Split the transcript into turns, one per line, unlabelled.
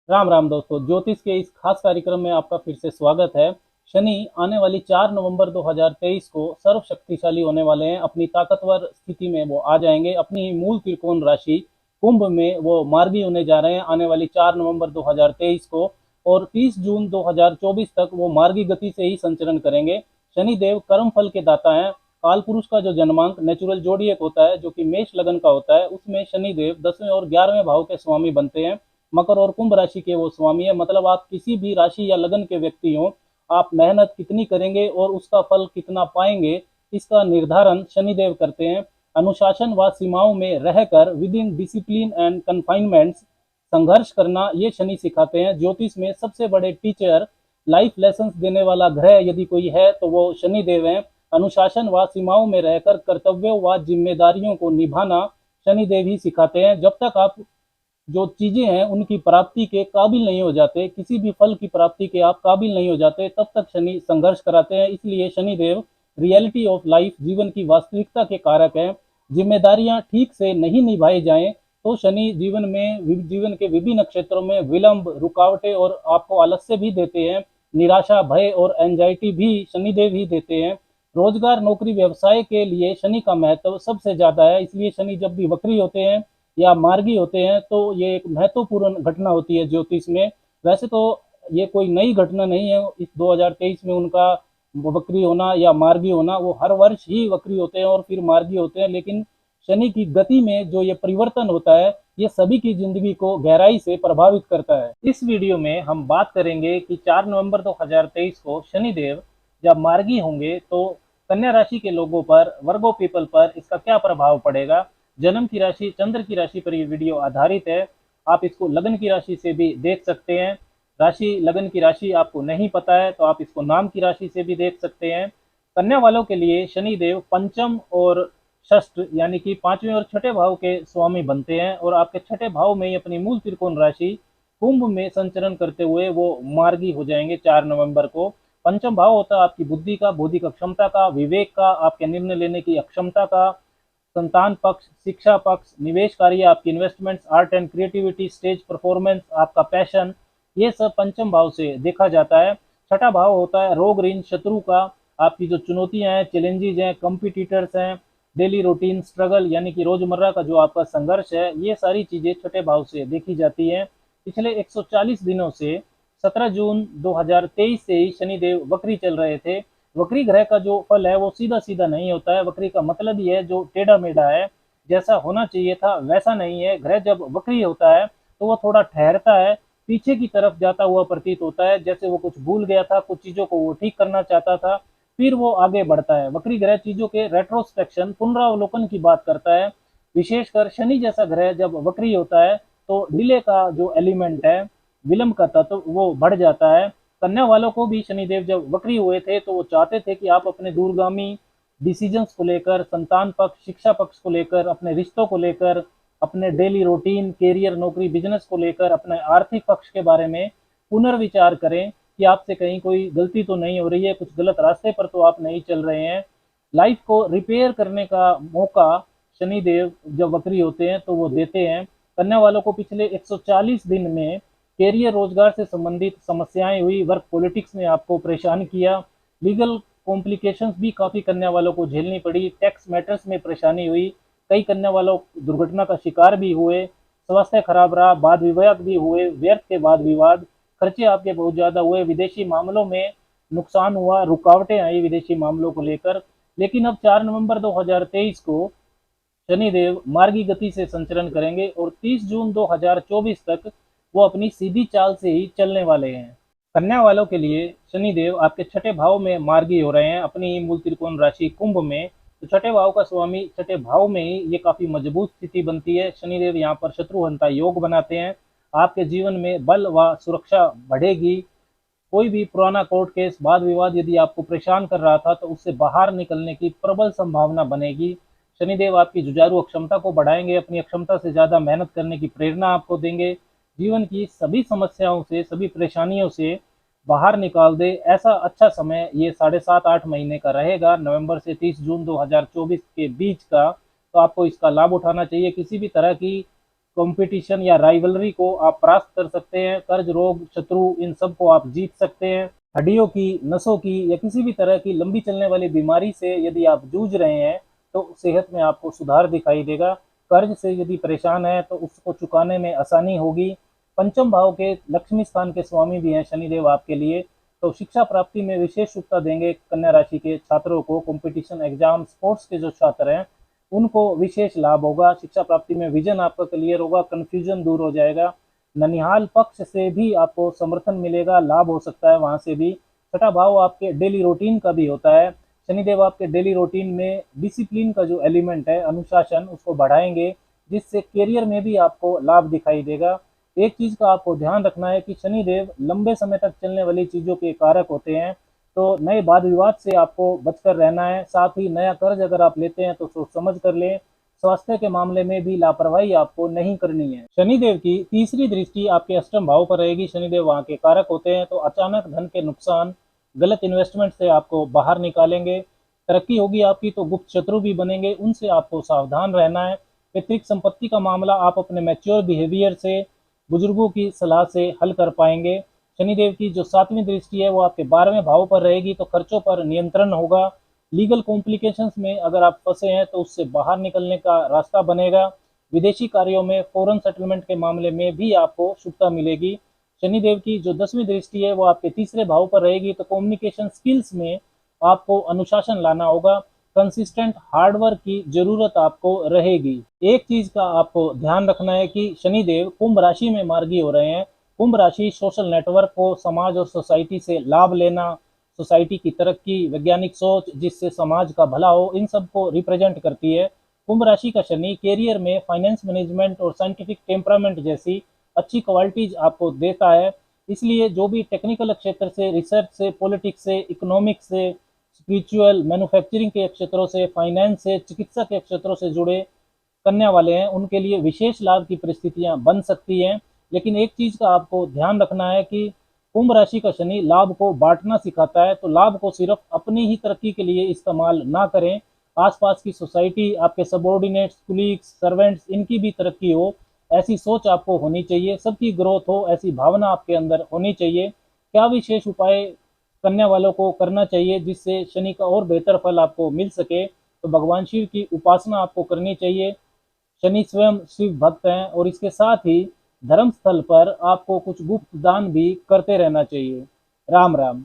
राम राम दोस्तों, ज्योतिष के इस खास कार्यक्रम में आपका फिर से स्वागत है। शनि आने वाली 4 नवंबर 2023 को सर्व शक्तिशाली होने वाले हैं। अपनी ताकतवर स्थिति में वो आ जाएंगे। अपनी मूल त्रिकोण राशि कुंभ में वो मार्गी होने जा रहे हैं आने वाली 4 नवंबर 2023 को। और 30 जून 2024 तक वो मार्गी गति से ही संचरण करेंगे। शनि देव कर्म फल के दाता हैं। काल पुरुष का जो जन्मांक नेचुरल जोडिएक होता है, जो कि मेष लगन का होता है, उसमें शनि देव 10वें और 11वें भाव के स्वामी बनते हैं। मकर और कुंभ राशि के वो स्वामी है। मतलब आप किसी भी राशि या लगन के व्यक्ति हो, आप मेहनत कितनी करेंगे और उसका फल कितना पाएंगे, इसका निर्धारण शनिदेव करते हैं। अनुशासन व सीमाओं में रहकर विद इन डिसिप्लिन एंड कन्फाइनमेंट्स संघर्ष करना ये शनि सिखाते हैं। ज्योतिष में सबसे बड़े टीचर, लाइफ लेसन देने वाला ग्रह यदि कोई है तो वो शनिदेव है। अनुशासन व सीमाओं में रहकर कर्तव्यों व जिम्मेदारियों को निभाना शनिदेव ही सिखाते हैं। जब तक आप जो चीजें हैं उनकी प्राप्ति के काबिल नहीं हो जाते, किसी भी फल की प्राप्ति के आप काबिल नहीं हो जाते, तब तक शनि संघर्ष कराते हैं। इसलिए शनिदेव रियलिटी ऑफ लाइफ, जीवन की वास्तविकता के कारक हैं। जिम्मेदारियां ठीक से नहीं निभाई जाएं तो शनि जीवन के विभिन्न क्षेत्रों में विलंब, रुकावटें और आपको आलस्य भी देते हैं। निराशा, भय और एंजाइटी भी शनिदेव ही देते हैं। रोजगार, नौकरी, व्यवसाय के लिए शनि का महत्व सबसे ज्यादा है। इसलिए शनि जब भी वक्री होते हैं या मार्गी होते हैं तो ये एक महत्वपूर्ण घटना होती है ज्योतिष में। वैसे तो ये कोई नई घटना नहीं है इस 2023 में उनका वक्री होना या मार्गी होना। वो हर वर्ष ही वक्री होते हैं और फिर मार्गी होते हैं, लेकिन शनि की गति में जो ये परिवर्तन होता है ये सभी की जिंदगी को गहराई से प्रभावित करता है। इस वीडियो में हम बात करेंगे कि 4 नवंबर 2023 को शनिदेव जब मार्गी होंगे तो कन्या राशि के लोगों पर, वर्गो पीपल पर इसका क्या प्रभाव पड़ेगा। जन्म की राशि, चंद्र की राशि पर ये वीडियो आधारित है। आप इसको लगन की राशि से भी देख सकते हैं। राशि, लगन की राशि आपको नहीं पता है तो आप इसको नाम की राशि से भी देख सकते हैं। कन्या वालों के लिए शनि देव पंचम और षष्ठ यानी कि पांचवें और छठे भाव के स्वामी बनते हैं और आपके छठे भाव में ही अपनी मूल त्रिकोण राशि कुंभ में संचरण करते हुए वो मार्गी हो जाएंगे 4 नवंबर को। पंचम भाव होता है आपकी बुद्धि का, बौद्धिक क्षमता का, विवेक का, आपके निर्णय लेने की अक्षमता का, संतान पक्ष, शिक्षा पक्ष, निवेश कार्य, आपकी investments, art and creativity, stage performance, आपका पैशन, ये सब पंचम भाव से देखा जाता है। छठा भाव होता है रोग, ऋण, शत्रु का। आपकी जो चुनौतियां हैं, चैलेंजेज हैं, कंपिटिटर्स हैं, डेली रूटीन स्ट्रगल यानी कि रोजमर्रा का जो आपका संघर्ष है, ये सारी चीजें छठे भाव से देखी जाती हैं। पिछले 140 दिनों से 17 जून 2023 से ही शनिदेव वक्री चल रहे थे। वक्री ग्रह का जो फल है वो सीधा सीधा नहीं होता है। वक्री का मतलब ही है जो टेढ़ा मेढ़ा है, जैसा होना चाहिए था वैसा नहीं है। ग्रह जब वक्री होता है तो वो थोड़ा ठहरता है, पीछे की तरफ जाता हुआ प्रतीत होता है, जैसे वो कुछ भूल गया था, कुछ चीजों को वो ठीक करना चाहता था, फिर वो आगे बढ़ता है। वक्री ग्रह चीजों के रेट्रोस्पेक्शन, पुनरावलोकन की बात करता है। विशेषकर शनि जैसा ग्रह जब वक्री होता है तो डिले का जो एलिमेंट है, विलंब का तत्व, वो बढ़ जाता है। कन्या वालों को भी शनिदेव जब वक्री हुए थे तो वो चाहते थे कि आप अपने दूरगामी डिसीजंस को लेकर, संतान पक्ष, शिक्षा पक्ष को लेकर, अपने रिश्तों को लेकर, अपने डेली रूटीन, कैरियर, नौकरी, बिजनेस को लेकर, अपने आर्थिक पक्ष के बारे में पुनर्विचार करें कि आपसे कहीं कोई गलती तो नहीं हो रही है, कुछ गलत रास्ते पर तो आप नहीं चल रहे हैं। लाइफ को रिपेयर करने का मौका शनिदेव जब वक्री होते हैं तो वो देते हैं। कन्या वालों को पिछले 140 दिन में कैरियर, रोजगार से संबंधित समस्याएं हुई, वर्क पॉलिटिक्स ने आपको परेशान किया, लीगल कॉम्प्लिकेशंस भी काफ़ी कन्या वालों को झेलनी पड़ी, टैक्स मैटर्स में परेशानी हुई, कई कन्या वालों दुर्घटना का शिकार भी हुए, स्वास्थ्य खराब रहा, वाद विवाद भी हुए, व्यर्थ के वाद विवाद, खर्चे आपके बहुत ज़्यादा हुए, विदेशी मामलों में नुकसान हुआ, रुकावटें आई विदेशी मामलों को लेकर। लेकिन अब 4 नवंबर 2023 को शनिदेव मार्गी गति से संचरण करेंगे और 30 जून 2024 तक वो अपनी सीधी चाल से ही चलने वाले हैं। कन्या वालों के लिए शनिदेव आपके छठे भाव में मार्गी हो रहे हैं अपनी मूल त्रिकोण राशि कुंभ में। तो छठे भाव का स्वामी छठे भाव में ही ये काफी मजबूत स्थिति बनती है। शनिदेव यहाँ पर शत्रुहंता योग बनाते हैं। आपके जीवन में बल व सुरक्षा बढ़ेगी। कोई भी पुराना कोर्ट केस, वाद विवाद यदि आपको परेशान कर रहा था तो उससे बाहर निकलने की प्रबल संभावना बनेगी। शनिदेव आपकी जुझारू अक्षमता को बढ़ाएंगे, अपनी अक्षमता से ज्यादा मेहनत करने की प्रेरणा आपको देंगे। जीवन की सभी समस्याओं से, सभी परेशानियों से बाहर निकाल दे, ऐसा अच्छा समय ये 7.5-8 महीने का रहेगा, नवंबर से 30 जून 2024 के बीच का। तो आपको इसका लाभ उठाना चाहिए। किसी भी तरह की कंपटीशन या राइवलरी को आप परास्त कर सकते हैं। कर्ज, रोग, शत्रु, इन सब को आप जीत सकते हैं। हड्डियों की, नसों की या किसी भी तरह की लंबी चलने वाली बीमारी से यदि आप जूझ रहे हैं तो सेहत में आपको सुधार दिखाई देगा। कर्ज से यदि परेशान है तो उसको चुकाने में आसानी होगी। पंचम भाव के लक्ष्मी स्थान के स्वामी भी हैं शनिदेव आपके लिए, तो शिक्षा प्राप्ति में विशेष शुभता देंगे। कन्या राशि के छात्रों को, कंपटीशन एग्जाम, स्पोर्ट्स के जो छात्र हैं उनको विशेष लाभ होगा। शिक्षा प्राप्ति में विजन आपका क्लियर होगा, कंफ्यूजन दूर हो जाएगा। ननिहाल पक्ष से भी आपको समर्थन मिलेगा, लाभ हो सकता है वहां से भी। छठा भाव आपके डेली रूटीन का भी होता है। शनिदेव आपके डेली रूटीन में डिसिप्लिन का जो एलिमेंट है, अनुशासन, उसको बढ़ाएंगे, जिससे करियर में भी आपको लाभ दिखाई देगा। एक चीज का आपको ध्यान रखना है कि शनिदेव लंबे समय तक चलने वाली चीजों के कारक होते हैं, तो नए वाद विवाद से आपको बचकर रहना है। साथ ही नया कर्ज अगर आप लेते हैं तो सोच समझ कर लें। स्वास्थ्य के मामले में भी लापरवाही आपको नहीं करनी है। शनिदेव की तीसरी दृष्टि आपके अष्टम भाव पर रहेगी। शनिदेव वहां के कारक होते हैं, तो अचानक धन के नुकसान, गलत इन्वेस्टमेंट से आपको बाहर निकालेंगे। तरक्की होगी आपकी तो गुप्त शत्रु भी बनेंगे, उनसे आपको सावधान रहना है। पैतृक संपत्ति का मामला आप अपने मैच्योर बिहेवियर से, बुजुर्गों की सलाह से हल कर पाएंगे। शनिदेव की जो सातवीं दृष्टि है वो आपके 12वें भाव पर रहेगी, तो खर्चों पर नियंत्रण होगा। लीगल कॉम्प्लिकेशंस में अगर आप फंसे हैं तो उससे बाहर निकलने का रास्ता बनेगा। विदेशी कार्यों में, फॉरेन सेटलमेंट के मामले में भी आपको शुभता मिलेगी। शनिदेव की जो 10वीं दृष्टि है वो आपके तीसरे भाव पर रहेगी, तो कम्युनिकेशन स्किल्स में आपको अनुशासन लाना होगा। कंसिस्टेंट हार्डवर्क की जरूरत आपको रहेगी। एक चीज का आपको ध्यान रखना है कि शनिदेव कुंभ राशि में मार्गी हो रहे हैं। कुंभ राशि सोशल नेटवर्क को, समाज और सोसाइटी से लाभ लेना, सोसाइटी की तरक्की, वैज्ञानिक सोच जिससे समाज का भला हो, इन सब को रिप्रेजेंट करती है। कुंभ राशि का शनि कैरियर में फाइनेंस मैनेजमेंट और साइंटिफिक टेम्परामेंट जैसी अच्छी क्वालिटीज आपको देता है। इसलिए जो भी टेक्निकल क्षेत्र से, रिसर्च से, पॉलिटिक्स से, इकोनॉमिक्स से, स्पिरिचुअल, मैन्युफैक्चरिंग के क्षेत्रों से, फाइनेंस से, चिकित्सा के क्षेत्रों से जुड़े करने वाले हैं, उनके लिए विशेष लाभ की परिस्थितियां बन सकती हैं। लेकिन एक चीज का आपको ध्यान रखना है कि कुंभ राशि का शनि लाभ को बांटना सिखाता है, तो लाभ को सिर्फ अपनी ही तरक्की के लिए इस्तेमाल ना करें। आसपास की सोसाइटी, आपके सबॉर्डिनेट्स, कुलीग्स, सर्वेंट्स, इनकी भी तरक्की हो, ऐसी सोच आपको होनी चाहिए। सबकी ग्रोथ हो, ऐसी भावना आपके अंदर होनी चाहिए। क्या विशेष उपाय कन्या वालों को करना चाहिए जिससे शनि का और बेहतर फल आपको मिल सके? तो भगवान शिव की उपासना आपको करनी चाहिए। शनि स्वयं शिव भक्त हैं, और इसके साथ ही धर्म स्थल पर आपको कुछ गुप्त दान भी करते रहना चाहिए। राम राम।